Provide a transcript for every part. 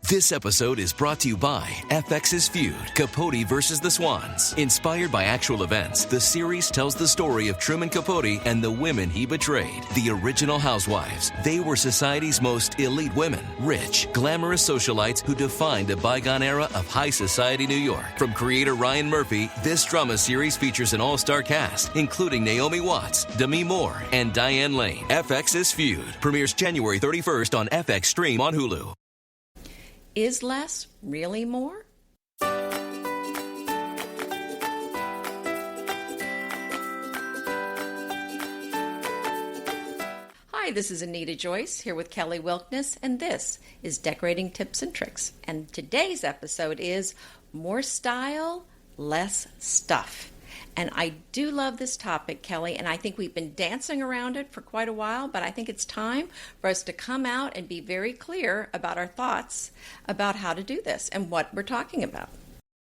This episode is brought to you by FX's feud, Capote versus the Swans. Inspired by actual events, the series tells the story of Truman Capote and the women he betrayed. The original housewives. They were society's most elite women. Rich, glamorous socialites who defined a bygone era of high society New York. From creator Ryan Murphy, this drama series features an all-star cast, including Naomi Watts, Demi Moore, and Diane Lane. FX's feud premieres January 31st on FX Stream on Hulu. Is less really more? Hi, this is Anita Joyce here with Kelly Wilkness, and this is Decorating Tips and Tricks. And today's episode is More Style, Less Stuff. And I do love this topic, Kelly, and I think we've been dancing around it for quite a while, but I think it's time for us to come out and be very clear about our thoughts about how to do this and what we're talking about.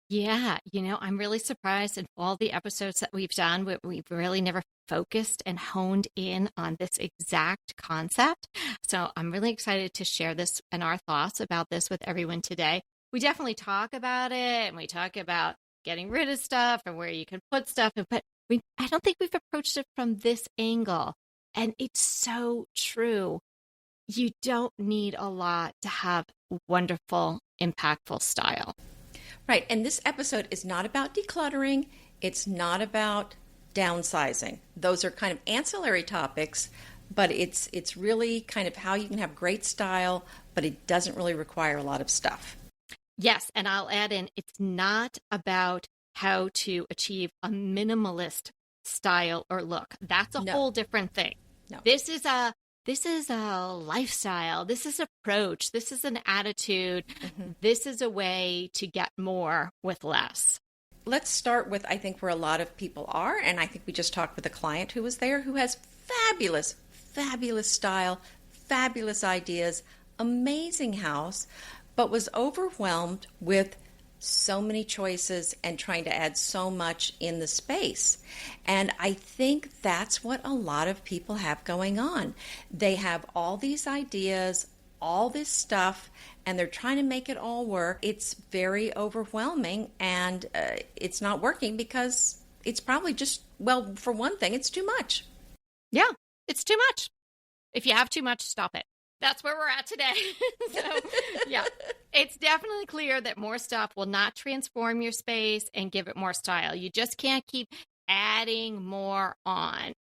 Yeah, I'm really surprised in all the episodes that we've done, we've really never focused and honed in on this exact concept. So I'm really excited to share this and our thoughts about this with everyone today. We definitely talk about it, and we talk about getting rid of stuff and where you can put stuff, but I don't think we've approached it from this angle. And it's so true. You don't need a lot to have wonderful, impactful style. Right. And this episode is not about decluttering. It's not about downsizing. Those are kind of ancillary topics, but it's really kind of how you can have great style, but it doesn't really require a lot of stuff. Yes, and I'll add in, it's not about how to achieve a minimalist style or look. That's a whole different thing. No. This is a lifestyle. This is an approach. This is an attitude. Mm-hmm. This is a way to get more with less. Let's start with, I think, where a lot of people are, and I think we just talked with a client who was there who has fabulous, fabulous style, fabulous ideas, amazing house, but was overwhelmed with so many choices and trying to add so much in the space. And I think that's what a lot of people have going on. They have all these ideas, all this stuff, and they're trying to make it all work. It's very overwhelming, and it's not working because it's probably just, well, for one thing, it's too much. Yeah, it's too much. If you have too much, stop it. That's where we're at today. So, yeah, it's definitely clear that more stuff will not transform your space and give it more style. You just can't keep adding more on.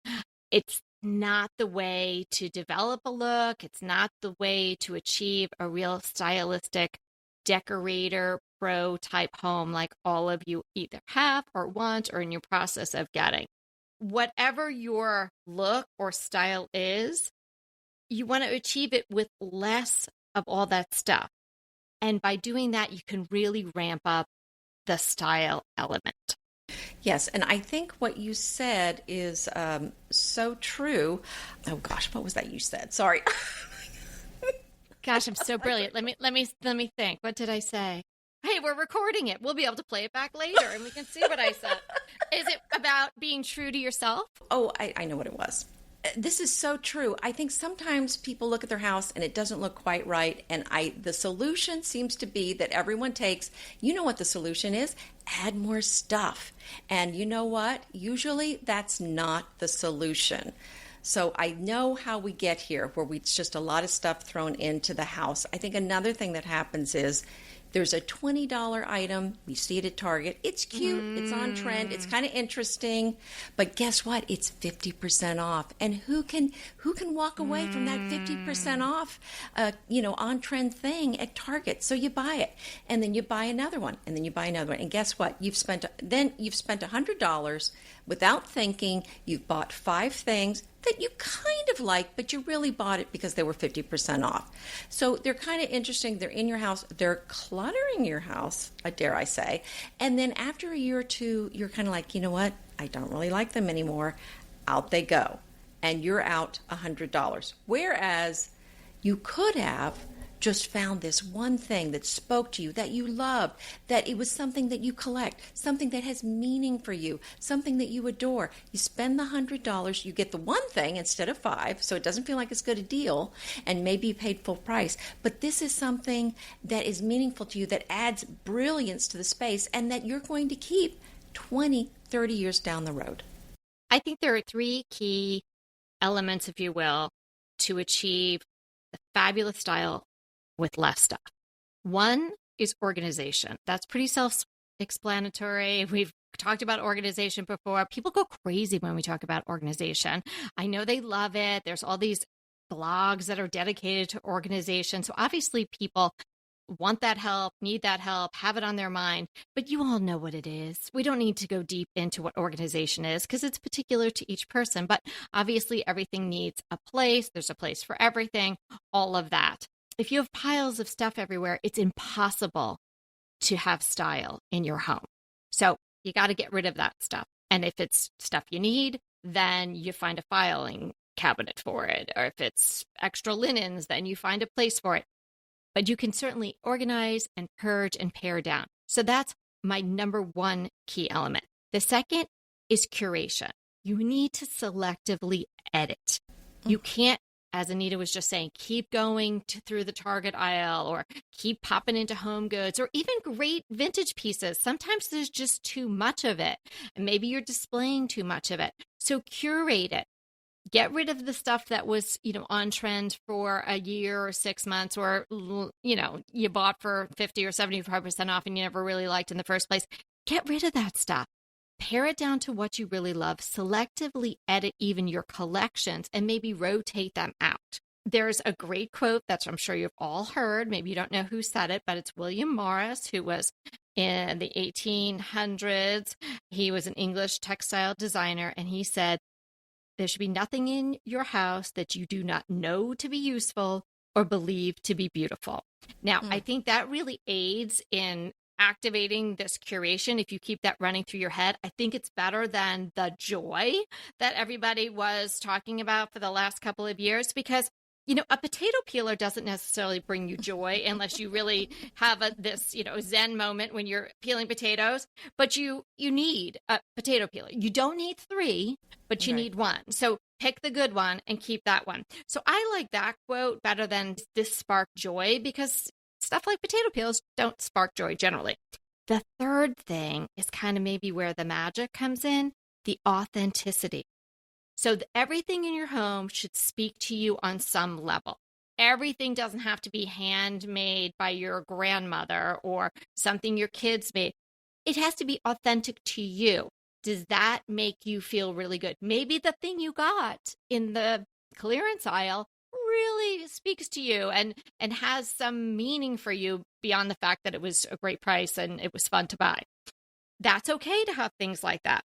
It's not the way to develop a look. It's not the way to achieve a real stylistic decorator pro type home like all of you either have or want or in your process of getting. Whatever your look or style is, you want to achieve it with less of all that stuff. And by doing that, you can really ramp up the style element. Yes, and I think what you said is so true. Oh gosh, what was that you said? Sorry. Gosh, I'm so brilliant. Let me think. What did I say? Hey, we're recording it. We'll be able to play it back later and we can see what I said. Is it about being true to yourself? Oh, I know what it was. This is so true. I think sometimes people look at their house and it doesn't look quite right. And the solution seems to be that everyone takes, you know what the solution is? Add more stuff. And you know what? Usually that's not the solution. So I know how we get here, where it's just a lot of stuff thrown into the house. I think another thing that happens is there's a $20 item. We see it at Target. It's cute. It's on trend. It's kind of interesting. But guess what? It's 50% off. And who can walk away from that 50% off, on trend thing at Target? So you buy it, and then you buy another one, and then you buy another one. And guess what? You've spent $100 without thinking. You've bought 5 things that you kind of like, but you really bought it because they were 50% off. So they're kind of interesting. They're in your house. They're cluttering your house, dare I say. And then after a year or two, you're kind of like, you know what? I don't really like them anymore. Out they go. And you're out $100. Whereas you could have just found this one thing that spoke to you, that you loved, that it was something that you collect, something that has meaning for you, something that you adore. You spend the $100, you get the one thing instead of 5, so it doesn't feel like it's good a deal, and maybe you paid full price. But this is something that is meaningful to you, that adds brilliance to the space, and that you're going to keep 20, 30 years down the road. I think there are 3 key elements, if you will, to achieve the fabulous style with less stuff. One is organization. That's pretty self-explanatory. We've talked about organization before. People go crazy when we talk about organization. I know they love it. There's all these blogs that are dedicated to organization. So obviously people want that help, need that help, have it on their mind, but you all know what it is. We don't need to go deep into what organization is because it's particular to each person, but obviously everything needs a place. There's a place for everything, all of that. If you have piles of stuff everywhere, it's impossible to have style in your home. So you got to get rid of that stuff. And if it's stuff you need, then you find a filing cabinet for it. Or if it's extra linens, then you find a place for it. But you can certainly organize and purge and pare down. So that's my number 1 key element. The second is curation. You need to selectively edit. You can't, as Anita was just saying, keep going through the Target aisle or keep popping into Home Goods or even great vintage pieces. Sometimes there's just too much of it. And maybe you're displaying too much of it. So curate it. Get rid of the stuff that was, on trend for a year or 6 months, or, you bought for 50 or 75% off and you never really liked in the first place. Get rid of that stuff. Pare it down to what you really love. Selectively edit even your collections and maybe rotate them out. There's a great quote that I'm sure you've all heard. Maybe you don't know who said it, but it's William Morris, who was in the 1800s. He was an English textile designer, and he said, "There should be nothing in your house that you do not know to be useful or believe to be beautiful." Now, I think that really aids in activating this curation. If you keep that running through your head, I think it's better than the joy that everybody was talking about for the last couple of years, because a potato peeler doesn't necessarily bring you joy unless you really have this, Zen moment when you're peeling potatoes. But you need a potato peeler. You don't need 3, but you need 1. So pick the good one and keep that one. So I like that quote better than "this spark joy," because stuff like potato peels don't spark joy generally. The third thing is kind of maybe where the magic comes in, the authenticity. So everything in your home should speak to you on some level. Everything doesn't have to be handmade by your grandmother or something your kids made. It has to be authentic to you. Does that make you feel really good? Maybe the thing you got in the clearance aisle really speaks to you and has some meaning for you beyond the fact that it was a great price and it was fun to buy. That's okay to have things like that.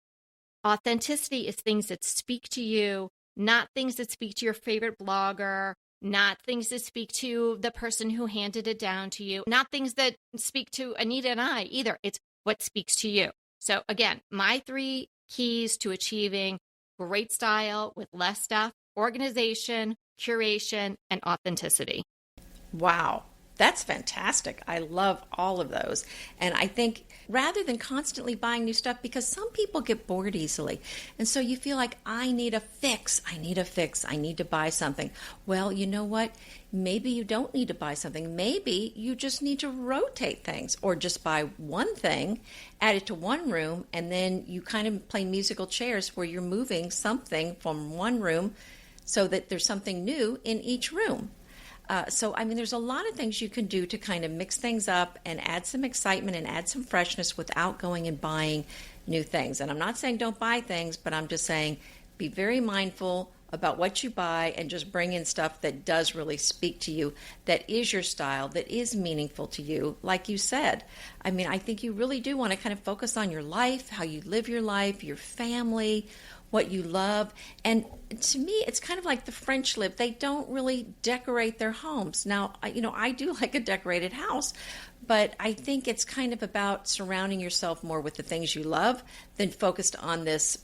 Authenticity is things that speak to you, not things that speak to your favorite blogger, not things that speak to the person who handed it down to you, not things that speak to Anita and I either. It's what speaks to you. So again, my 3 keys to achieving great style with less stuff: organization, curation, and authenticity. Wow. That's fantastic. I love all of those. And I think rather than constantly buying new stuff, because some people get bored easily. And so you feel like, I need a fix. I need to buy something. Well, you know what? Maybe you don't need to buy something. Maybe you just need to rotate things, or just buy one thing, add it to one room, and then you kind of play musical chairs where you're moving something from one room so that there's something new in each room. There's a lot of things you can do to kind of mix things up and add some excitement and add some freshness without going and buying new things. And I'm not saying don't buy things, but I'm just saying be very mindful about what you buy and just bring in stuff that does really speak to you, that is your style, that is meaningful to you, like you said. I think you really do want to kind of focus on your life, how you live your life, your family, what you love. And to me, it's kind of like the French live. They don't really decorate their homes. Now, I do like a decorated house, but I think it's kind of about surrounding yourself more with the things you love than focused on this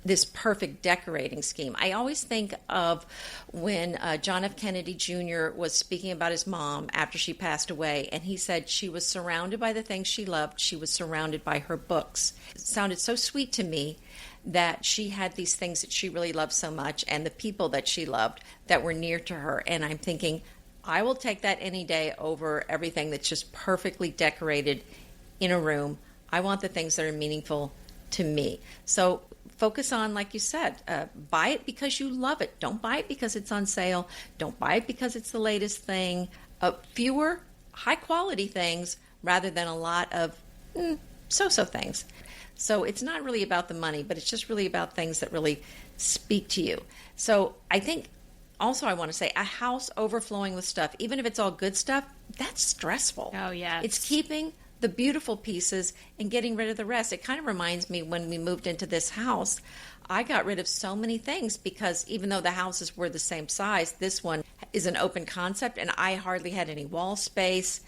this perfect decorating scheme. I always think of when John F. Kennedy Jr. was speaking about his mom after she passed away, and he said she was surrounded by the things she loved. She was surrounded by her books. It sounded so sweet to me that she had these things that she really loved so much, and the people that she loved that were near to her. And I'm thinking, I will take that any day over everything that's just perfectly decorated in a room. I want the things that are meaningful to me. So focus on, like you said, buy it because you love it. Don't buy it because it's on sale. Don't buy it because it's the latest thing. Fewer high quality things rather than a lot of so-so things. So it's not really about the money, but it's just really about things that really speak to you. So I think also I want to say a house overflowing with stuff, even if it's all good stuff, that's stressful. Oh, yes. It's keeping the beautiful pieces and getting rid of the rest. It kind of reminds me when we moved into this house, I got rid of so many things because even though the houses were the same size, this one is an open concept and I hardly had any wall space.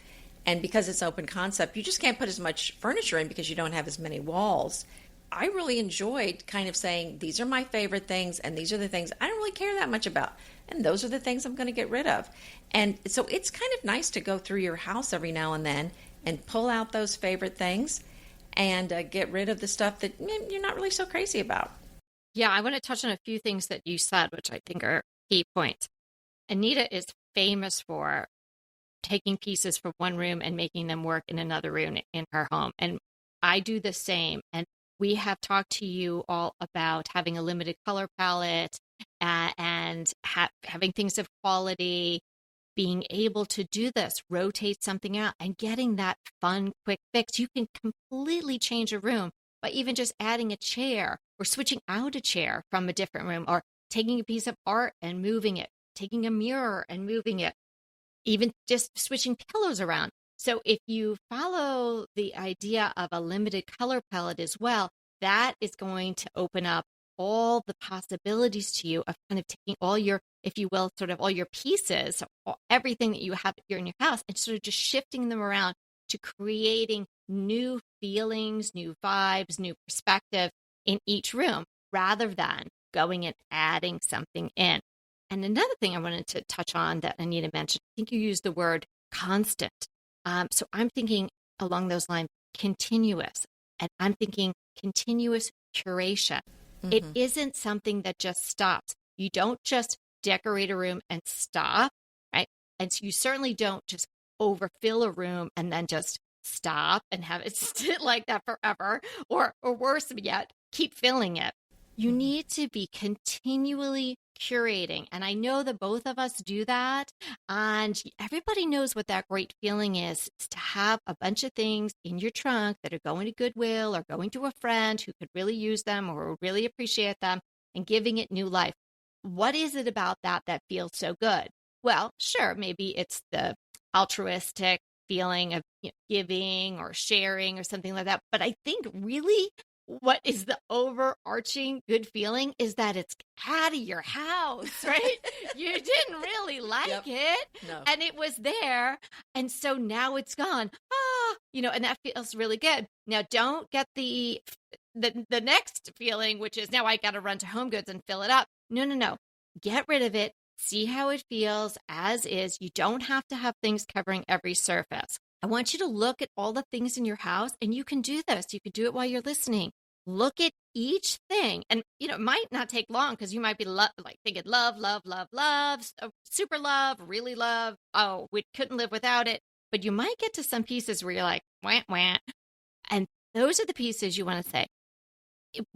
And because it's open concept, you just can't put as much furniture in because you don't have as many walls. I really enjoyed kind of saying, these are my favorite things and these are the things I don't really care that much about. And those are the things I'm going to get rid of. And so it's kind of nice to go through your house every now and then and pull out those favorite things and get rid of the stuff that you're not really so crazy about. Yeah, I want to touch on a few things that you said, which I think are key points. Anita is famous for taking pieces from one room and making them work in another room in her home. And I do the same. And we have talked to you all about having a limited color palette and having things of quality, being able to do this, rotate something out and getting that fun, quick fix. You can completely change a room by even just adding a chair or switching out a chair from a different room or taking a piece of art and moving it, taking a mirror and moving it, even just switching pillows around. So if you follow the idea of a limited color palette as well, that is going to open up all the possibilities to you of kind of taking all your, if you will, sort of all your pieces, everything that you have here in your house, and sort of just shifting them around to creating new feelings, new vibes, new perspective in each room, rather than going and adding something in. And another thing I wanted to touch on that Anita mentioned, I think you used the word constant. So I'm thinking along those lines, continuous. And I'm thinking continuous curation. Mm-hmm. It isn't something that just stops. You don't just decorate a room and stop, right? And so you certainly don't just overfill a room and then just stop and have it sit like that forever, or worse yet, keep filling it. You need to be continually curating. And I know that both of us do that. And everybody knows what that great feeling is to have a bunch of things in your trunk that are going to Goodwill or going to a friend who could really use them or really appreciate them and giving it new life. What is it about that that feels so good? Well, sure, maybe it's the altruistic feeling of giving or sharing or something like that. But I think really what is the overarching good feeling is that it's out of your house, right? You didn't really like it, no. And it was there. And so now it's gone. And that feels really good. Now, don't get the next feeling, which is now I got to run to Home Goods and fill it up. No. Get rid of it. See how it feels as is. You don't have to have things covering every surface. I want you to look at all the things in your house, and you can do this. You can do it while you're listening. Look at each thing. And, it might not take long because you might be thinking love, super love, really love. Oh, we couldn't live without it. But you might get to some pieces where you're like, wah, wah. And those are the pieces you want to say,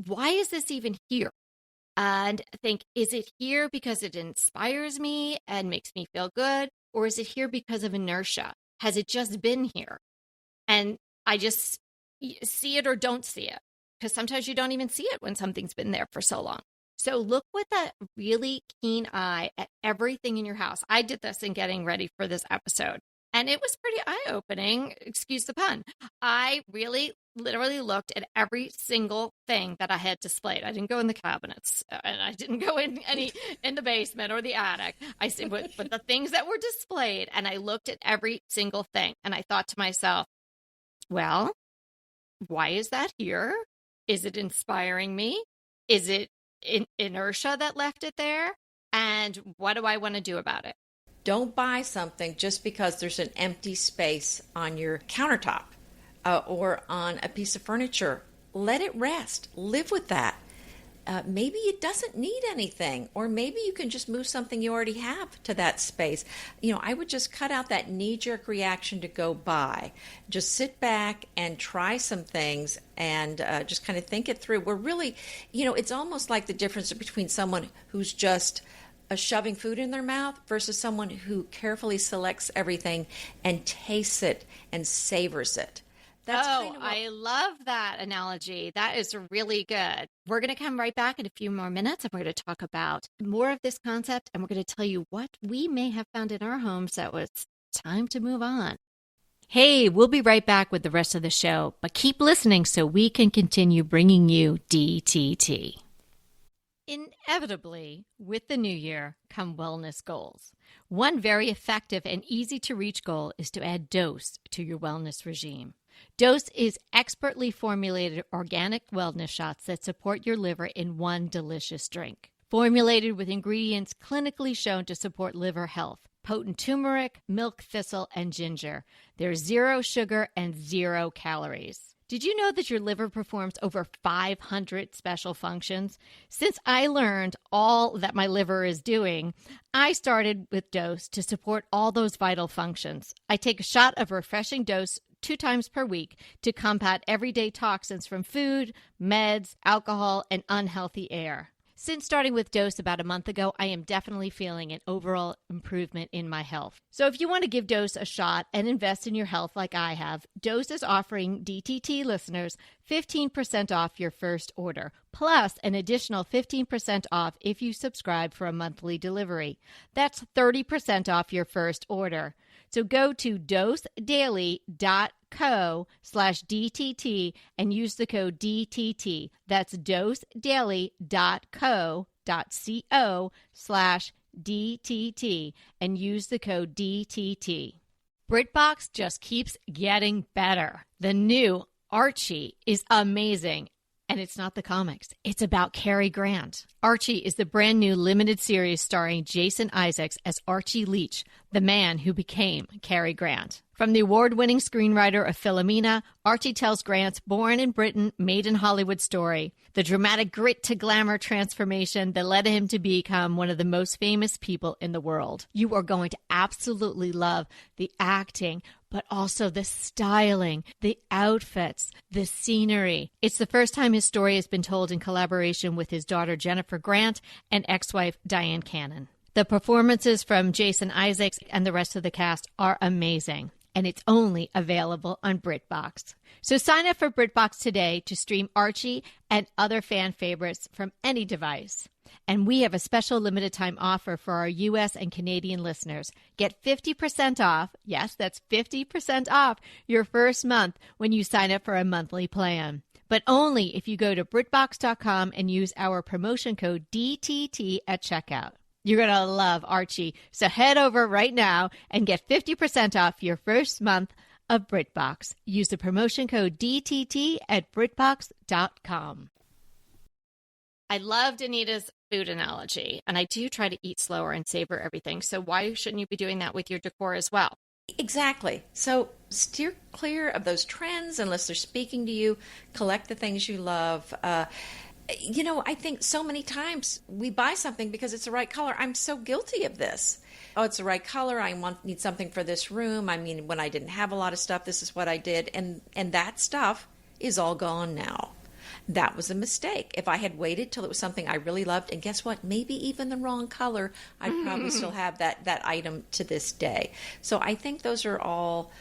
why is this even here? And think, is it here because it inspires me and makes me feel good? Or is it here because of inertia? Has it just been here? And I just see it or don't see it. Because sometimes you don't even see it when something's been there for so long. So look with a really keen eye at everything in your house. I did this in getting ready for this episode, and it was pretty eye-opening, excuse the pun. I really literally looked at every single thing that I had displayed. I didn't go in the cabinets, and I didn't go in the basement or the attic. I said, but the things that were displayed, and I looked at every single thing, and I thought to myself, well, why is that here? Is it inspiring me? Is it inertia that left it there. And what do I want to do about it? Don't buy something just because there's an empty space on your countertop or on a piece of furniture. Let it rest. Live with that. Maybe it doesn't need anything, or maybe you can just move something you already have to that space. I would just cut out that knee-jerk reaction to go buy. Just sit back and try some things and just kind of think it through. We're really, it's almost like the difference between someone who's just shoving food in their mouth versus someone who carefully selects everything and tastes it and savors it. I love that analogy. That is really good. We're going to come right back in a few more minutes, and we're going to talk about more of this concept, and we're going to tell you what we may have found in our homes that was time to move on. Hey, we'll be right back with the rest of the show, but keep listening so we can continue bringing you DTT. Inevitably, with the new year come wellness goals. One very effective and easy to reach goal is to add dose to your wellness regime. Dose is expertly formulated organic wellness shots that support your liver in one delicious drink. Formulated with ingredients clinically shown to support liver health, potent turmeric, milk thistle, and ginger. There's 0 sugar and 0 calories. Did you know that your liver performs over 500 special functions? Since I learned all that my liver is doing, I started with Dose to support all those vital functions. I take a shot of refreshing Dose 2 times per week to combat everyday toxins from food, meds, alcohol, and unhealthy air. Since starting with Dose about a month ago, I am definitely feeling an overall improvement in my health. So if you want to give Dose a shot and invest in your health like I have, Dose is offering DTT listeners 15% off your first order, plus an additional 15% off if you subscribe for a monthly delivery. That's 30% off your first order. So go to dosedaily.co/DTT and use the code DTT. That's dosedaily.co.co/DTT and use the code DTT. BritBox just keeps getting better. The new Archie is amazing. And it's not the comics. It's about Cary Grant. Archie is the brand new limited series starring Jason Isaacs as Archie Leach, the man who became Cary Grant. From the award-winning screenwriter of Philomena, Archie tells Grant's born in Britain, made in Hollywood story, the dramatic grit to glamour transformation that led him to become one of the most famous people in the world. You are going to absolutely love the acting, but also the styling, the outfits, the scenery. It's the first time his story has been told in collaboration with his daughter Jennifer Grant and ex-wife Diane Cannon. The performances from Jason Isaacs and the rest of the cast are amazing, and it's only available on BritBox. So sign up for BritBox today to stream Archie and other fan favorites from any device. And we have a special limited time offer for our U.S. and Canadian listeners. Get 50% off, yes, that's 50% off your first month when you sign up for a monthly plan. But only if you go to BritBox.com and use our promotion code DTT at checkout. You're going to love Archie. So head over right now and get 50% off your first month of BritBox. Use the promotion code DTT at BritBox.com. I loved Anita's food analogy, and I do try to eat slower and savor everything. So why shouldn't you be doing that with your decor as well? Exactly. So steer clear of those trends unless they're speaking to you. Collect the things you love. I think so many times we buy something because it's the right color. I'm so guilty of this. Oh, it's the right color. Need something for this room. I mean, when I didn't have a lot of stuff, this is what I did. And that stuff is all gone now. That was a mistake. If I had waited till it was something I really loved, and guess what? Maybe even the wrong color, I'd probably still have that item to this day. So I think those are all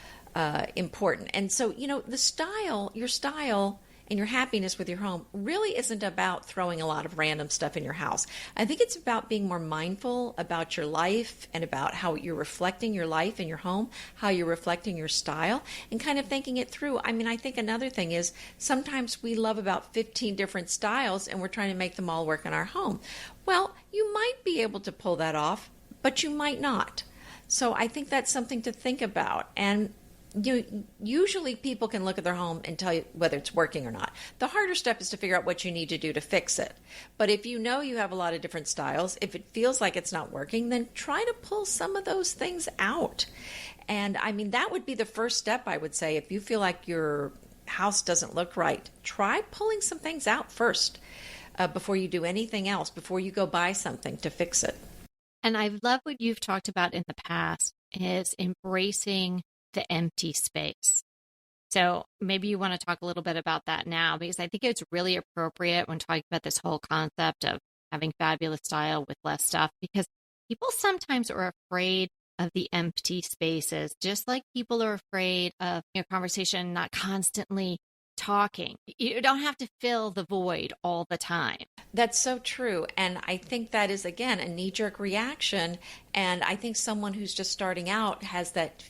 important. And so, your style and your happiness with your home really isn't about throwing a lot of random stuff in your house. I think it's about being more mindful about your life and about how you're reflecting your life in your home, how you're reflecting your style, and kind of thinking it through. I mean, I think another thing is sometimes we love about 15 different styles and we're trying to make them all work in our home. Well, you might be able to pull that off, but you might not. So I think that's something to think about. And Usually people can look at their home and tell you whether it's working or not. The harder step is to figure out what you need to do to fix it. But if you know you have a lot of different styles, if it feels like it's not working, then try to pull some of those things out. And I mean, that would be the first step, I would say. If you feel like your house doesn't look right, try pulling some things out first before you do anything else, before you go buy something to fix it. And I love what you've talked about in the past is embracing the empty space. So maybe you want to talk a little bit about that now, because I think it's really appropriate when talking about this whole concept of having fabulous style with less stuff, because people sometimes are afraid of the empty spaces, just like people are afraid of conversation not constantly talking. You don't have to fill the void all the time. That's so true. And I think that is, again, a knee-jerk reaction. And I think someone who's just starting out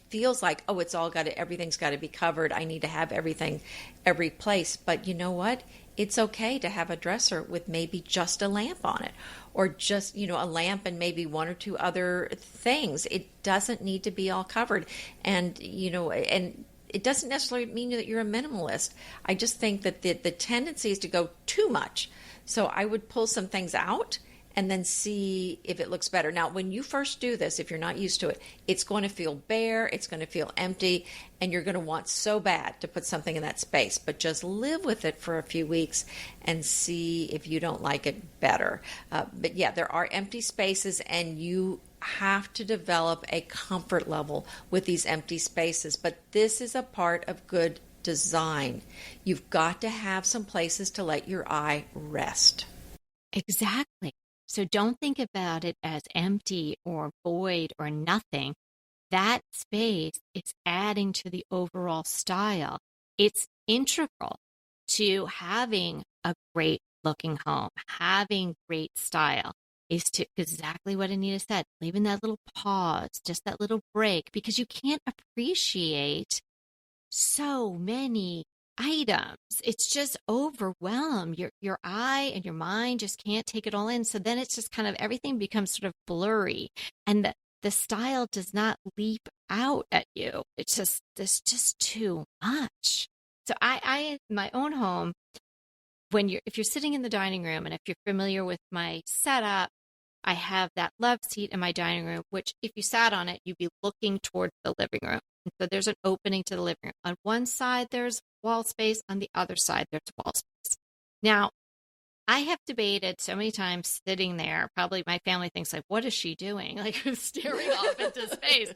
feels like, oh, everything's got to be covered. I need to have everything every place. But you know what? It's okay to have a dresser with maybe just a lamp on it, or just, a lamp and maybe one or two other things. It doesn't need to be all covered. And, and it doesn't necessarily mean that you're a minimalist. I just think that the tendency is to go too much. So I would pull some things out and then see if it looks better. Now, when you first do this, if you're not used to it, it's going to feel bare, it's going to feel empty, and you're going to want so bad to put something in that space. But just live with it for a few weeks and see if you don't like it better. But yeah, there are empty spaces, and you have to develop a comfort level with these empty spaces. But this is a part of good design. You've got to have some places to let your eye rest. Exactly. So don't think about it as empty or void or nothing. That space is adding to the overall style. It's integral to having a great looking home, having great style. Is to exactly what Anita said, leaving that little pause, just that little break, because you can't appreciate so many items. It's just overwhelmed. Your eye and your mind just can't take it all in. So then it's just kind of everything becomes sort of blurry, and the style does not leap out at you. It's just there's just too much. So I in my own home, if you're sitting in the dining room, and if you're familiar with my setup, I have that love seat in my dining room, which if you sat on it, you'd be looking towards the living room. And so there's an opening to the living room. On one side, there's wall space. On the other side, there's wall space. Now, I have debated so many times sitting there, probably my family thinks like, what is she doing? Like staring off into space.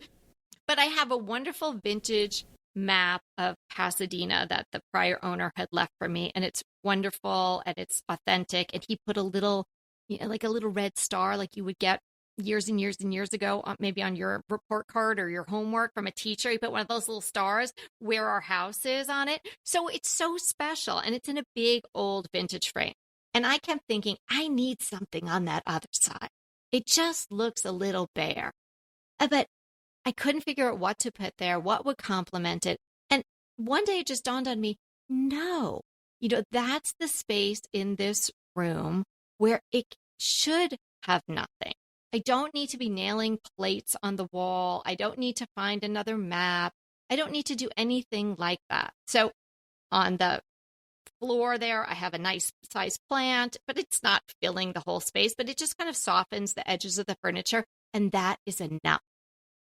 But I have a wonderful vintage map of Pasadena that the prior owner had left for me. And it's wonderful and it's authentic. And he put a little, like a little red star like you would get years and years and years ago, maybe on your report card or your homework from a teacher. He put one of those little stars where our house is on it. So it's so special, and it's in a big old vintage frame. And I kept thinking, I need something on that other side. It just looks a little bare. But I couldn't figure out what to put there, what would complement it. And one day it just dawned on me, no, that's the space in this room where it should have nothing. I don't need to be nailing plates on the wall. I don't need to find another map. I don't need to do anything like that. So on the floor there, I have a nice size plant, but it's not filling the whole space, but it just kind of softens the edges of the furniture, and that is enough.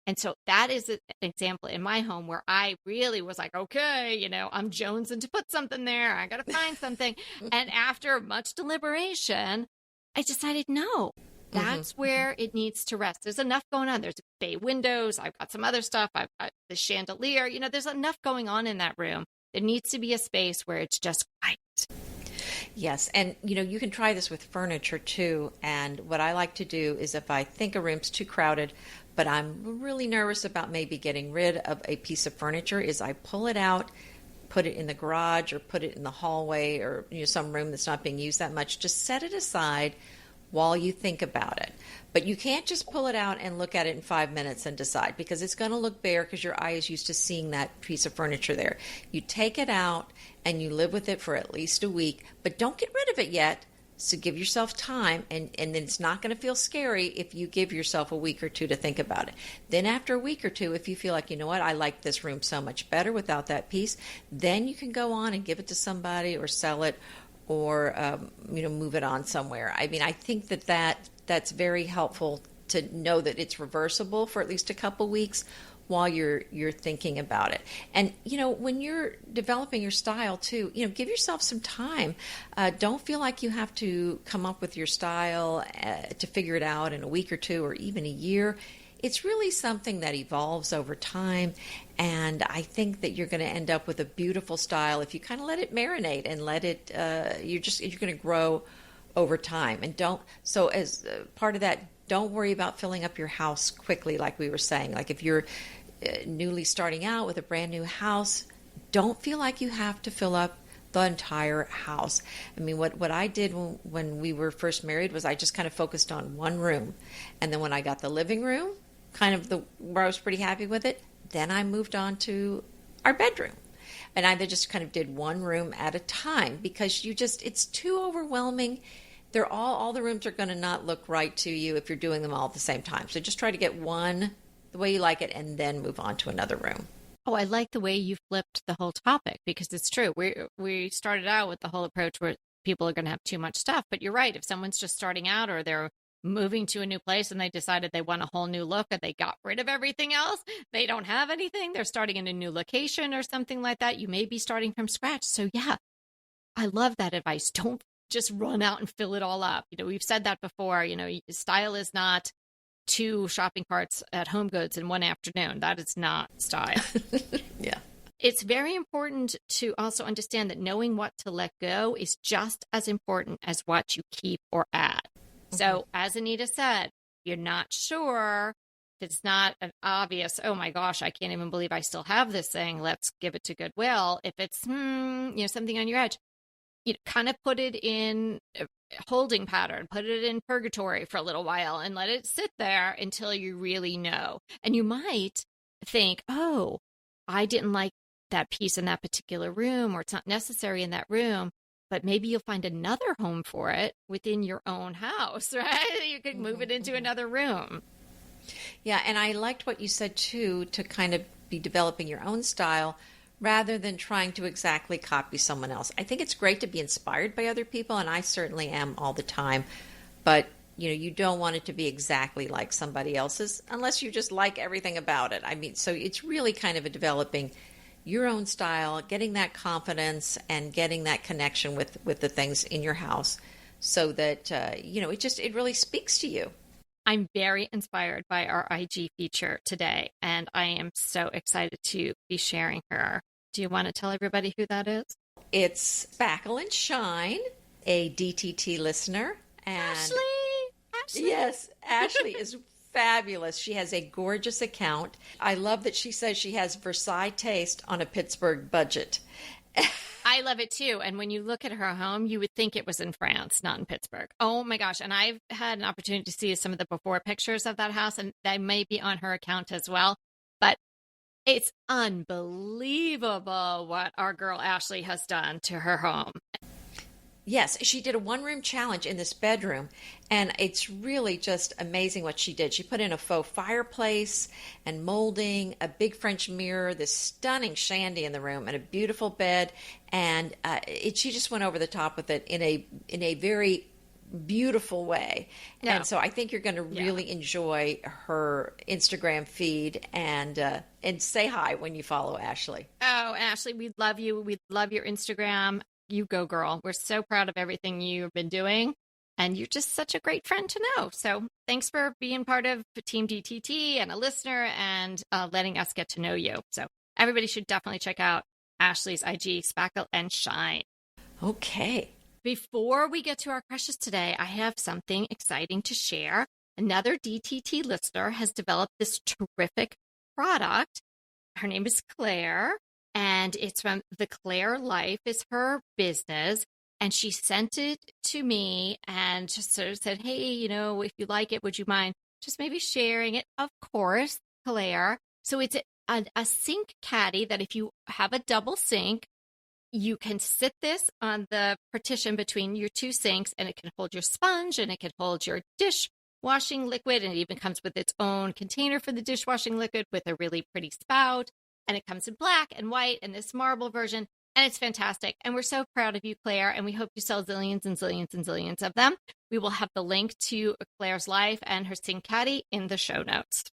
And so that is an example in my home where I really was like, okay, I'm jonesing to put something there. I got to find something. And after much deliberation, I decided, no, that's where it needs to rest. There's enough going on. There's bay windows. I've got some other stuff. I've got the chandelier. There's enough going on in that room. There needs to be a space where it's just quiet. Yes. And, you can try this with furniture too. And what I like to do is if I think a room's too crowded, but I'm really nervous about maybe getting rid of a piece of furniture, is I pull it out, put it in the garage or put it in the hallway or some room that's not being used that much. Just set it aside while you think about it. But you can't just pull it out and look at it in 5 minutes and decide, because it's going to look bare because your eye is used to seeing that piece of furniture there. You take it out and you live with it for at least a week, but don't get rid of it yet. So give yourself time, and then it's not going to feel scary if you give yourself a week or two to think about it. Then after a week or two, if you feel like, you know what, I like this room so much better without that piece, then you can go on and give it to somebody or sell it or move it on somewhere. I mean, I think that's very helpful to know that it's reversible for at least a couple weeks while you're thinking about it. And when you're developing your style too, give yourself some time. Don't feel like you have to come up with your style to figure it out in a week or two or even a year. It's really something that evolves over time, and I think that you're going to end up with a beautiful style if you kind of let it marinate and let it. You're going to grow over time, and so as part of that, don't worry about filling up your house quickly, like we were saying. Like if you're newly starting out with a brand new house, don't feel like you have to fill up the entire house. I mean, what I did when we were first married was I just kind of focused on one room. And then when I got the living room, where I was pretty happy with it, then I moved on to our bedroom. And I just kind of did one room at a time because it's too overwhelming. All the rooms are going to not look right to you if you're doing them all at the same time. So just try to get one the way you like it and then move on to another room. Oh, I like the way you flipped the whole topic because it's true. We started out with the whole approach where people are going to have too much stuff. But you're right. If someone's just starting out or they're moving to a new place and they decided they want a whole new look and they got rid of everything else, they don't have anything, they're starting in a new location or something like that, you may be starting from scratch. So yeah, I love that advice. Don't just run out and fill it all up. We've said that before. Style is not 2 shopping carts at Home Goods in one afternoon. That is not style. Yeah. It's very important to also understand that knowing what to let go is just as important as what you keep or add. Mm-hmm. So as Anita said, you're not sure, it's not an obvious, oh my gosh, I can't even believe I still have this thing, let's give it to Goodwill. If it's, something on your edge, kind of put it in a holding pattern, put it in purgatory for a little while and let it sit there until you really know. And you might think, oh, I didn't like that piece in that particular room, or it's not necessary in that room, but maybe you'll find another home for it within your own house, right? You could move it into another room. Yeah, and I liked what you said too, to kind of be developing your own style rather than trying to exactly copy someone else. I think it's great to be inspired by other people, and I certainly am all the time, but you don't want it to be exactly like somebody else's unless you just like everything about it. I mean, so it's really kind of a developing your own style, getting that confidence and getting that connection with the things in your house so that, it really speaks to you. I'm very inspired by our IG feature today, and I am so excited to be sharing her. Do you want to tell everybody who that is? It's Sparkle and Shine, a DTT listener. And Ashley! Yes, Ashley is fabulous. She has a gorgeous account. I love that she says she has Versailles taste on a Pittsburgh budget. I love it too. And when you look at her home, you would think it was in France, not in Pittsburgh. Oh my gosh. And I've had an opportunity to see some of the before pictures of that house, and they may be on her account as well. But it's unbelievable what our girl Ashley has done to her home. Yes, she did a one-room challenge in this bedroom, and it's really just amazing what she did. She put in a faux fireplace and molding, a big French mirror, this stunning shandy in the room, and a beautiful bed, and she just went over the top with it in a very beautiful way. Yeah. And so I think you're going to really enjoy her Instagram feed, and say hi when you follow Ashley. Oh, Ashley, we love you. We love your Instagram. You go, girl. We're so proud of everything you've been doing, and you're just such a great friend to know. So thanks for being part of Team DTT and a listener, and letting us get to know you. So everybody should definitely check out Ashley's IG, Sparkle and Shine. Okay. Before we get to our crushes today, I have something exciting to share. Another DTT listener has developed this terrific product. Her name is Claire, and it's from The Claire Life is her business. And she sent it to me and just sort of said, hey, if you like it, would you mind just maybe sharing it? Of course, Claire. So it's a sink caddy that if you have a double sink, You can sit this on the partition between your two sinks, and it can hold your sponge, and it can hold your dishwashing liquid, and it even comes with its own container for the dishwashing liquid with a really pretty spout. And it comes in black and white and this marble version, and it's fantastic. And we're so proud of you, Claire, and we hope you sell zillions and zillions and zillions of them. We will have the link to Claire's life and her sink caddy in the show notes.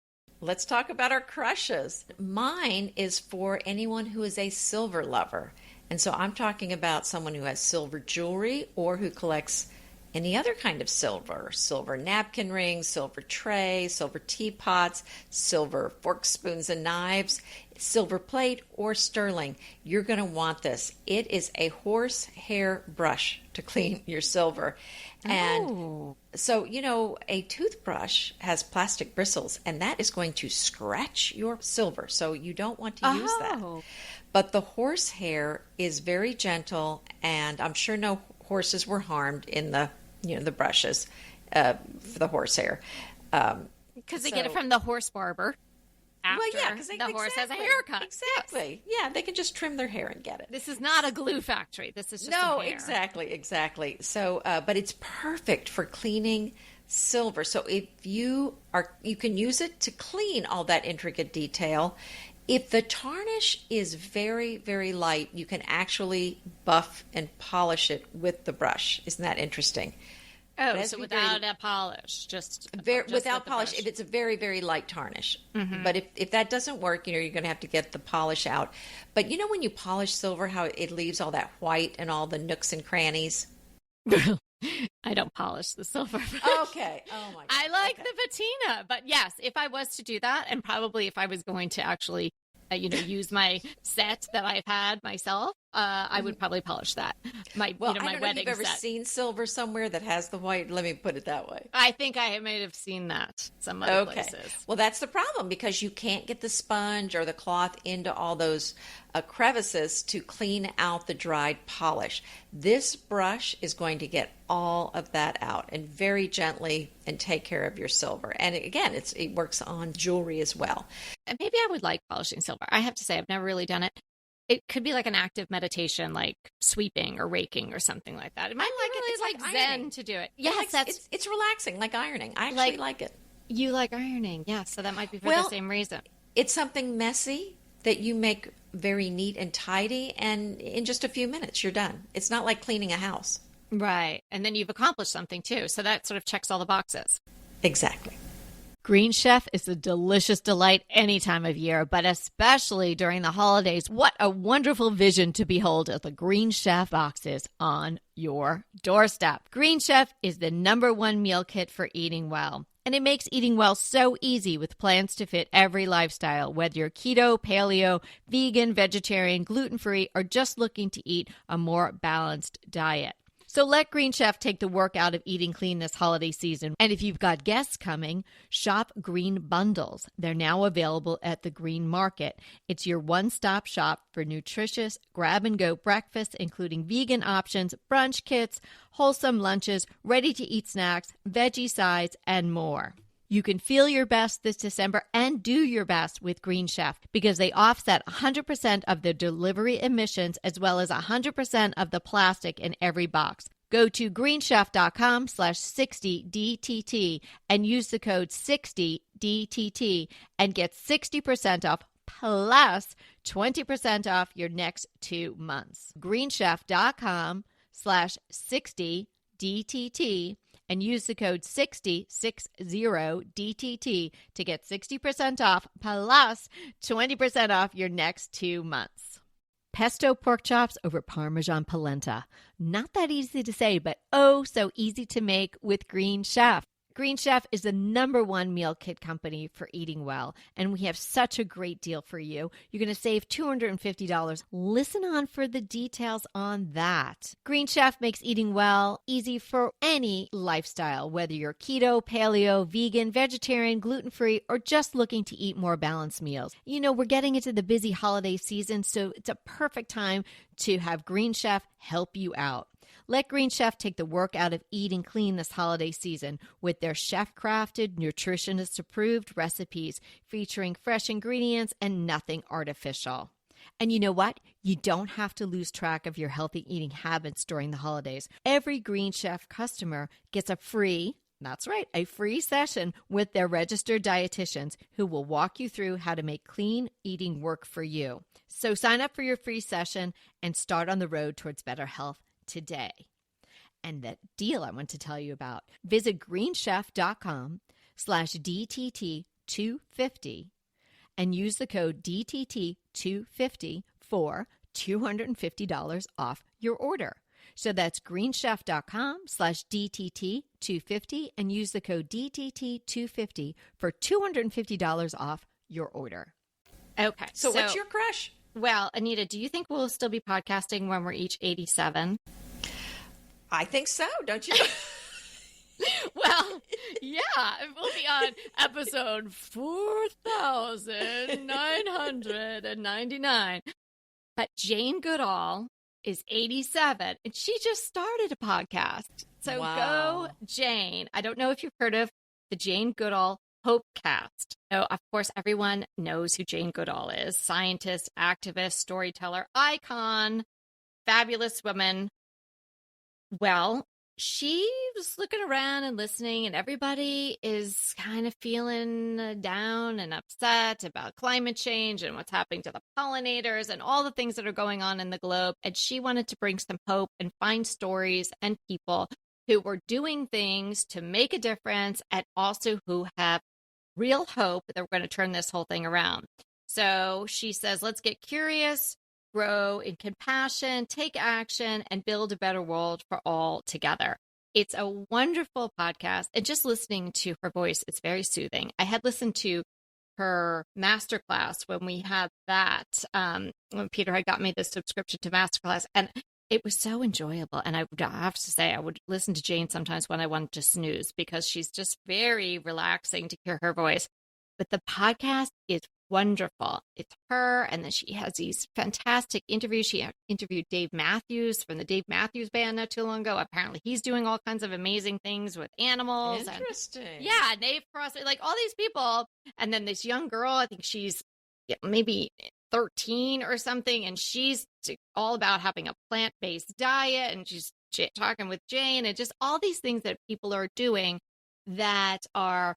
Let's talk about our crushes. Mine is for anyone who is a silver lover. And so I'm talking about someone who has silver jewelry or who collects any other kind of silver napkin rings, silver trays, silver teapots, silver forks, spoons, and knives, silver plate, or sterling. You're going to want this. It is a horsehair brush to clean your silver. And so, a toothbrush has plastic bristles, and that is going to scratch your silver. So you don't want to use that. But the horsehair is very gentle, and I'm sure no horses were harmed in the brushes for the horsehair. Because they get it from the horse barber. Because the horse has a haircut. Exactly. Yes. Yeah, they can just trim their hair and get it. This is not a glue factory. This is just a hair. Exactly. So, but it's perfect for cleaning silver. So if you can use it to clean all that intricate detail. If the tarnish is very, very light, you can actually buff and polish it with the brush. Isn't that interesting? Oh, so without a polish, just without polish, if it's a very, very light tarnish. Mm-hmm. But if that doesn't work, you're going to have to get the polish out. But when you polish silver, how it leaves all that white and all the nooks and crannies? I don't polish the silver. Okay. Oh, my God. I like the patina. But yes, if I was to do that, and probably if I was going to actually, use my set that I've had myself, I would probably polish that. My I don't know wedding if you've ever set. seen silver somewhere that has the white. Let me put it that way. I think I might have seen that some other places. Well, that's the problem because you can't get the sponge or the cloth into all those crevices to clean out the dried polish. This brush is going to get all of that out and very gently and take care of your silver. And again, it works on jewelry as well. And maybe I would like polishing silver. I have to say, I've never really done it. It could be like an active meditation, like sweeping or raking or something like that. It might it's like zen ironing. to do it. Yes, it's relaxing, like ironing. I actually like it. You like ironing, yeah. So that might be for the same reason. It's something messy that you make very neat and tidy, and in just a few minutes, you're done. It's not like cleaning a house. Right. And then you've accomplished something too. So that sort of checks all the boxes. Exactly. Green Chef is a delicious delight any time of year, but especially during the holidays. What a wonderful vision to behold as the Green Chef boxes on your doorstep. Green Chef is the #1 meal kit for eating well. And it makes eating well so easy with plans to fit every lifestyle, whether you're keto, paleo, vegan, vegetarian, gluten-free, or just looking to eat a more balanced diet. So let Green Chef take the work out of eating clean this holiday season. And if you've got guests coming, shop Green Bundles. They're now available at the Green Market. It's your one-stop shop for nutritious grab-and-go breakfasts, including vegan options, brunch kits, wholesome lunches, ready-to-eat snacks, veggie sides, and more. You can feel your best this December and do your best with Green Chef because they offset 100% of the delivery emissions as well as 100% of the plastic in every box. Go to greenchef.com/60DTT and use the code 60DTT and get 60% off plus 20% off your next 2 months. greenchef.com/60DTT and use the code 60DTT to get 60% off plus 20% off your next 2 months. Pesto pork chops over Parmesan polenta. Not that easy to say, but oh so easy to make with Green Chef. Green Chef is the #1 meal kit company for eating well, and we have such a great deal for you. You're going to save $250. Listen on for the details on that. Green Chef makes eating well easy for any lifestyle, whether you're keto, paleo, vegan, vegetarian, gluten-free, or just looking to eat more balanced meals. We're getting into the busy holiday season, so it's a perfect time to have Green Chef help you out. Let Green Chef take the work out of eating clean this holiday season with their chef-crafted, nutritionist-approved recipes featuring fresh ingredients and nothing artificial. And you know what? You don't have to lose track of your healthy eating habits during the holidays. Every Green Chef customer gets a free, that's right, a free session with their registered dietitians who will walk you through how to make clean eating work for you. So sign up for your free session and start on the road towards better health today. And that deal I want to tell you about, visit greenchef.com/DTT250 and use the code DTT250 for $250 off your order. So that's greenchef.com/DTT250 and use the code DTT250 for $250 off your order. Okay. So what's your crush? Well, Anita, do you think we'll still be podcasting when we're each 87? I think so, don't you? Well, yeah, we'll be on episode 4,999. But Jane Goodall is 87, and she just started a podcast. So Wow. Go, Jane. I don't know if you've heard of the Jane Goodall Hopecast. So, of course, everyone knows who Jane Goodall is. Scientist, activist, storyteller, icon, fabulous woman. Well, she was looking around and listening, and everybody is kind of feeling down and upset about climate change and what's happening to the pollinators and all the things that are going on in the globe. And she wanted to bring some hope and find stories and people who were doing things to make a difference and also who have real hope that we're going to turn this whole thing around. So she says, let's get curious, grow in compassion, take action, and build a better world for all together. It's a wonderful podcast, and just listening to her voice is very soothing. I had listened to her masterclass when we had that, when Peter had got me the subscription to masterclass, and it was so enjoyable. And I have to say, I would listen to Jane sometimes when I wanted to snooze because she's just very relaxing to hear her voice. But the podcast is wonderful. It's her, and then she has these fantastic interviews. She interviewed Dave Matthews from the Dave Matthews Band not too long ago. Apparently, he's doing all kinds of amazing things with animals. Interesting. Yeah, Nave Crosby, like all these people. And then this young girl, I think she's maybe 13 or something, and she's all about having a plant-based diet, and she's talking with Jane, and just all these things that people are doing that are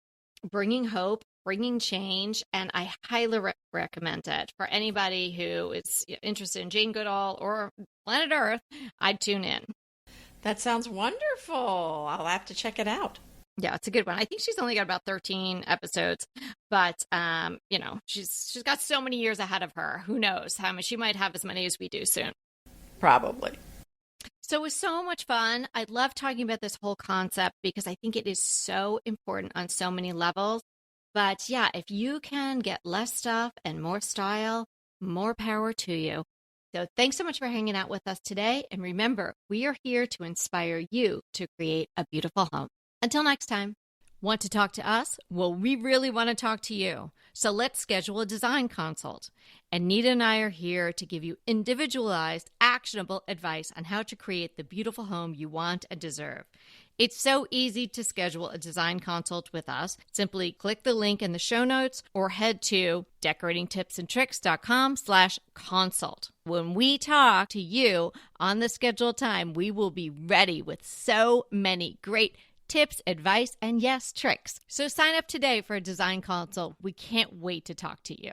bringing hope, bringing change, and I highly recommend it for anybody who is interested in Jane Goodall or Planet Earth. I'd tune in. That sounds wonderful. I'll have to check it out. Yeah, it's a good one. I think she's only got about 13 episodes, but she's got so many years ahead of her. Who knows how much she might have as many as we do soon. Probably. So it was so much fun. I love talking about this whole concept because I think it is so important on so many levels. But yeah, if you can get less stuff and more style, more power to you. So thanks so much for hanging out with us today. And remember, we are here to inspire you to create a beautiful home. Until next time. Want to talk to us? Well, we really want to talk to you. So let's schedule a design consult. Anita and I are here to give you individualized, actionable advice on how to create the beautiful home you want and deserve. It's so easy to schedule a design consult with us. Simply click the link in the show notes or head to decoratingtipsandtricks.com/consult. When we talk to you on the scheduled time, we will be ready with so many great tips, advice, and yes, tricks. So sign up today for a design consult. We can't wait to talk to you.